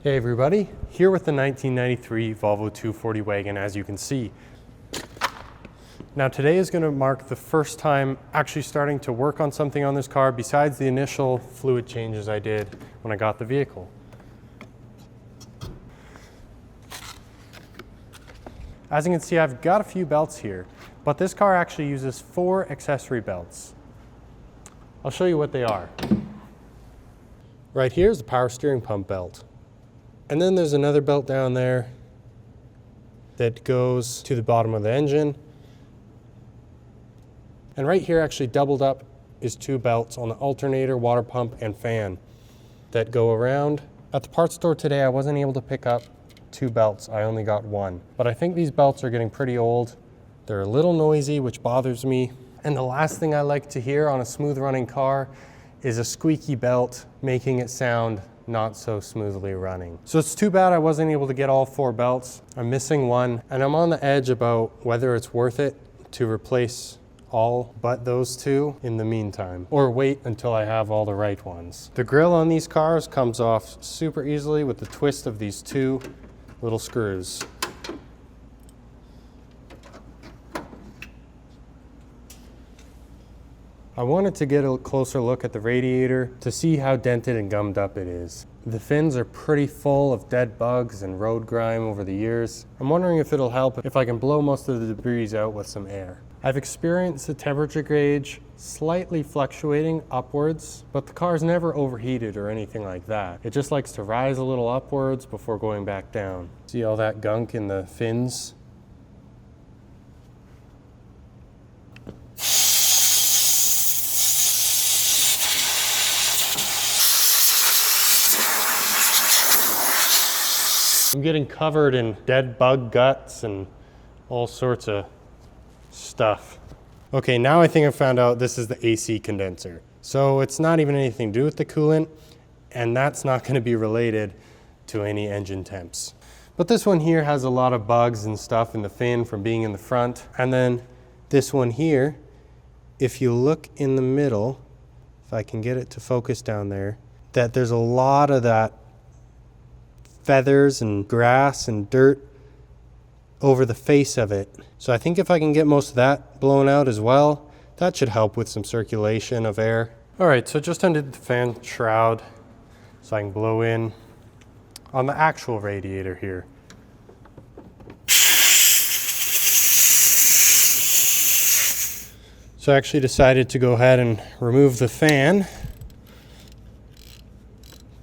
Hey everybody, here with the 1993 Volvo 240 wagon, as you can see. Now today is going to mark the first time actually starting to work on something on this car besides the initial fluid changes I did when I got the vehicle. As you can see, I've got a few belts here, but this car actually uses 4 accessory belts. I'll show you what they are. Right here is the power steering pump belt. And then there's another belt down there that goes to the bottom of the engine. And right here, actually doubled up, is 2 belts on the alternator, water pump, and fan that go around. At the parts store today, I wasn't able to pick up 2 belts. I only got 1. But I think these belts are getting pretty old. They're a little noisy, which bothers me. And the last thing I like to hear on a smooth running car is a squeaky belt making it sound not so smoothly running. So it's too bad I wasn't able to get all 4 belts. I'm missing 1, and I'm on the edge about whether it's worth it to replace all but those 2 in the meantime, or wait until I have all the right ones. The grille on these cars comes off super easily with the twist of these 2 little screws. I wanted to get a closer look at the radiator to see how dented and gummed up it is. The fins are pretty full of dead bugs and road grime over the years. I'm wondering if it'll help if I can blow most of the debris out with some air. I've experienced the temperature gauge slightly fluctuating upwards, but the car's never overheated or anything like that. It just likes to rise a little upwards before going back down. See all that gunk in the fins? I'm getting covered in dead bug guts and all sorts of stuff. Okay, now I think I found out this is the AC condenser. So it's not even anything to do with the coolant, and that's not going to be related to any engine temps. But this one here has a lot of bugs and stuff in the fin from being in the front. And then this one here, if you look in the middle, if I can get it to focus down there, that there's a lot of that feathers and grass and dirt over the face of it. So I think if I can get most of that blown out as well, that should help with some circulation of air. All right, so just undid the fan shroud so I can blow in on the actual radiator here. So I actually decided to go ahead and remove the fan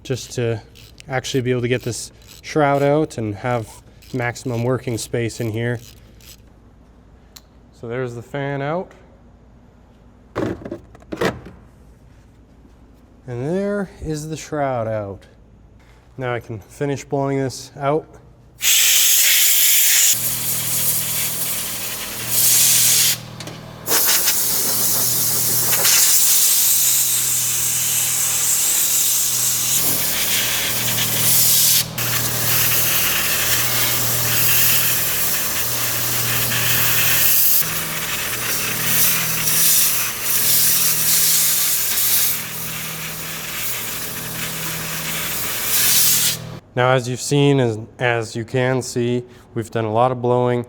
just to actually be able to get this shroud out and have maximum working space in here. So there's the fan out. And there is the shroud out. Now I can finish blowing this out. Now, as you've seen, as you can see, we've done a lot of blowing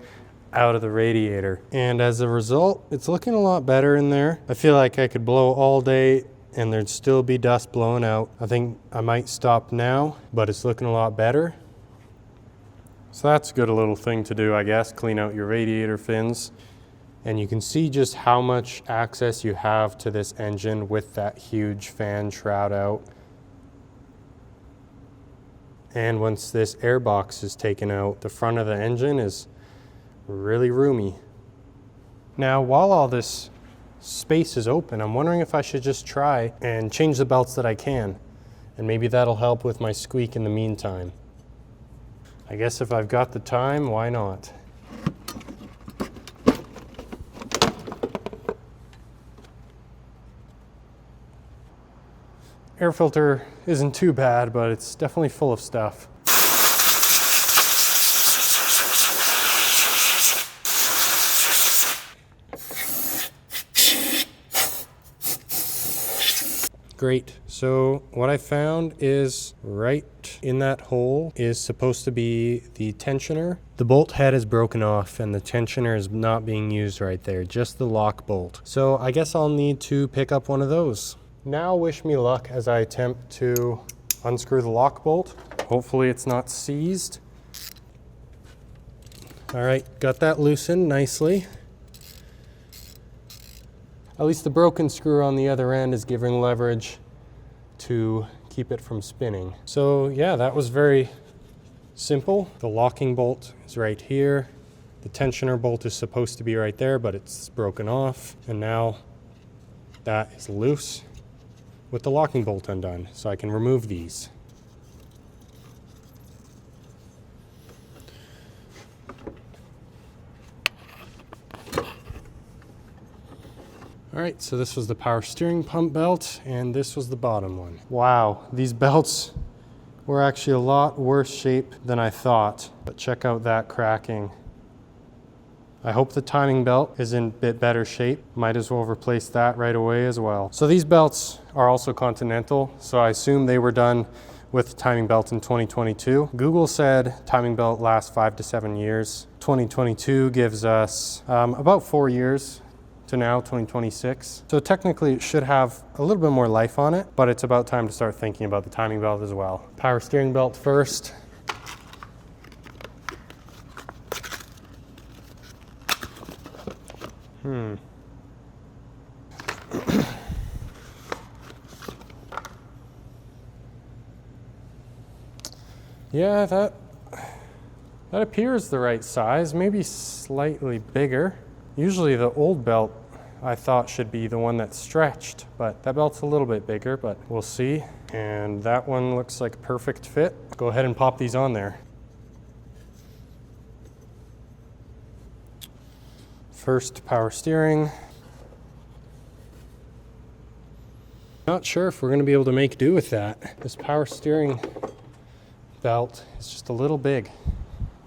out of the radiator. And as a result, it's looking a lot better in there. I feel like I could blow all day and there'd still be dust blowing out. I think I might stop now, but it's looking a lot better. So that's a good little thing to do, I guess, clean out your radiator fins. And you can see just how much access you have to this engine with that huge fan shroud out. And once this air box is taken out, the front of the engine is really roomy. Now, while all this space is open, I'm wondering if I should just try and change the belts that I can. And maybe that'll help with my squeak in the meantime. I guess if I've got the time, why not? Air filter isn't too bad, but it's definitely full of stuff. Great. So what I found is right in that hole is supposed to be the tensioner. The bolt head is broken off and the tensioner is not being used right there, just the lock bolt. So I guess I'll need to pick up one of those. Now wish me luck as I attempt to unscrew the lock bolt. Hopefully it's not seized. All right, got that loosened nicely. At least the broken screw on the other end is giving leverage to keep it from spinning. So yeah, that was very simple. The locking bolt is right here. The tensioner bolt is supposed to be right there, but it's broken off. And now that is loose with the locking bolt undone. So I can remove these. All right, so this was the power steering pump belt, and this was the bottom one. Wow, these belts were actually a lot worse shape than I thought, but check out that cracking. I hope the timing belt is in a bit better shape. Might as well replace that right away as well. So these belts are also Continental, so I assume they were done with the timing belt in 2022. Google said timing belt lasts 5 to 7 years. 2022 gives us about 4 years to now 2026. So technically it should have a little bit more life on it, but it's about time to start thinking about the timing belt as well. Power steering belt first. Yeah, that appears the right size, maybe slightly bigger. Usually the old belt I thought should be the one that's stretched, but that belt's a little bit bigger, but we'll see. And that one looks like a perfect fit. Go ahead and pop these on there. First, power steering. Not sure if we're gonna be able to make do with that. This power steering belt is just a little big.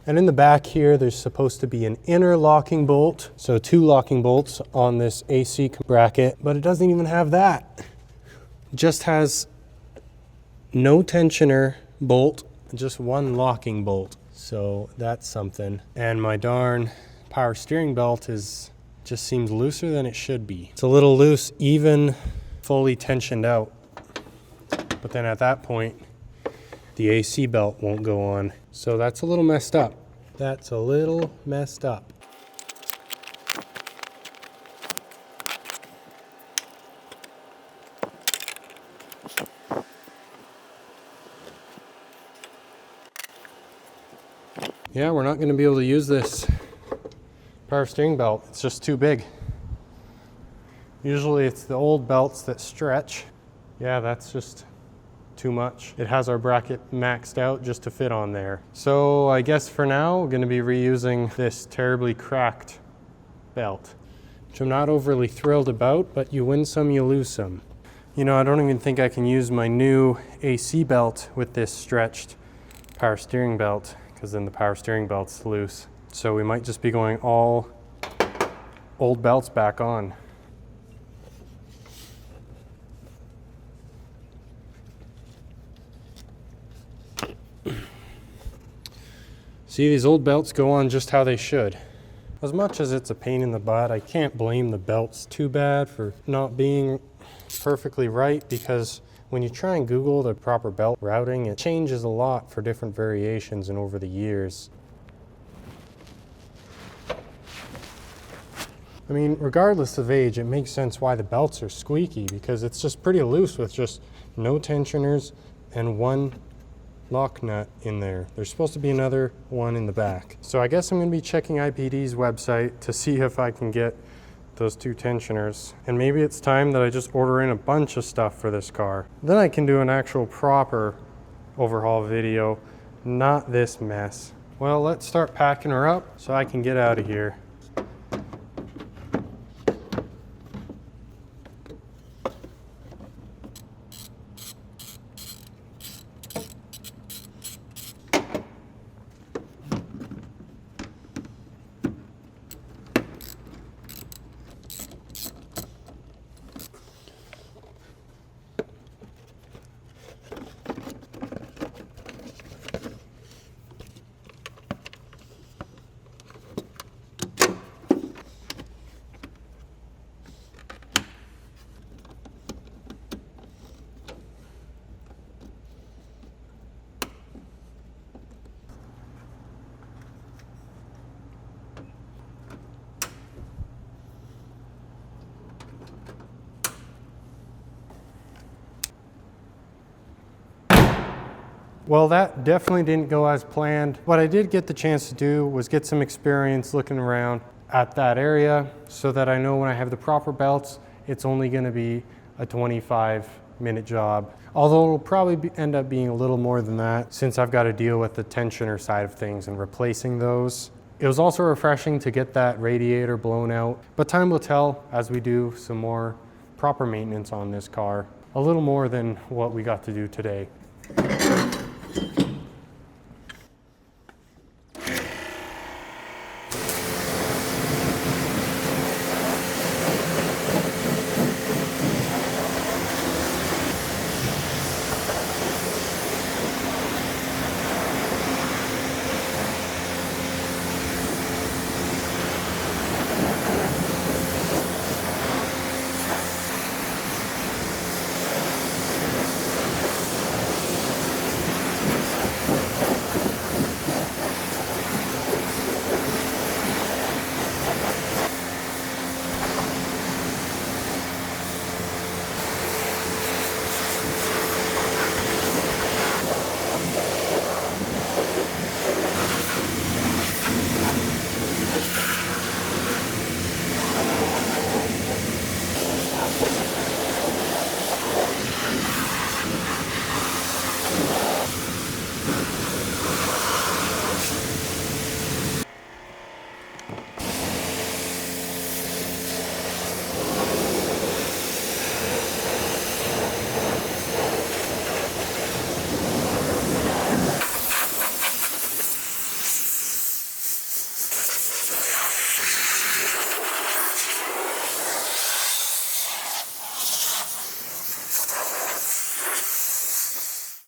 And in the back here, there's supposed to be an inner locking bolt. So 2 locking bolts on this AC bracket, but it doesn't even have that. It just has no tensioner bolt, just 1 locking bolt. So that's something. And my darn power steering belt just seems looser than it should be. It's a little loose, even fully tensioned out. But then at that point, the AC belt won't go on. So that's a little messed up. That's a little messed up. Yeah, we're not gonna be able to use this power steering belt. It's just too big. Usually it's the old belts that stretch. Yeah, that's just too much. It has our bracket maxed out just to fit on there. So I guess for now, we're gonna be reusing this terribly cracked belt, which I'm not overly thrilled about, but you win some, you lose some. You know, I don't even think I can use my new AC belt with this stretched power steering belt, because then the power steering belt's loose. So we might just be going all old belts back on. See, these old belts go on just how they should. As much as it's a pain in the butt, I can't blame the belts too bad for not being perfectly right, because when you try and Google the proper belt routing, it changes a lot for different variations and over the years. I mean, regardless of age, it makes sense why the belts are squeaky, because it's just pretty loose with just no tensioners and 1 lock nut in there. There's supposed to be another one in the back. So I guess I'm going to be checking IPD's website to see if I can get those 2 tensioners. And maybe it's time that I just order in a bunch of stuff for this car. Then I can do an actual proper overhaul video, not this mess. Well, let's start packing her up so I can get out of here. Well, that definitely didn't go as planned. What I did get the chance to do was get some experience looking around at that area so that I know when I have the proper belts, it's only going to be a 25-minute job. Although it'll probably end up being a little more than that since I've got to deal with the tensioner side of things and replacing those. It was also refreshing to get that radiator blown out, but time will tell as we do some more proper maintenance on this car. A little more than what we got to do today.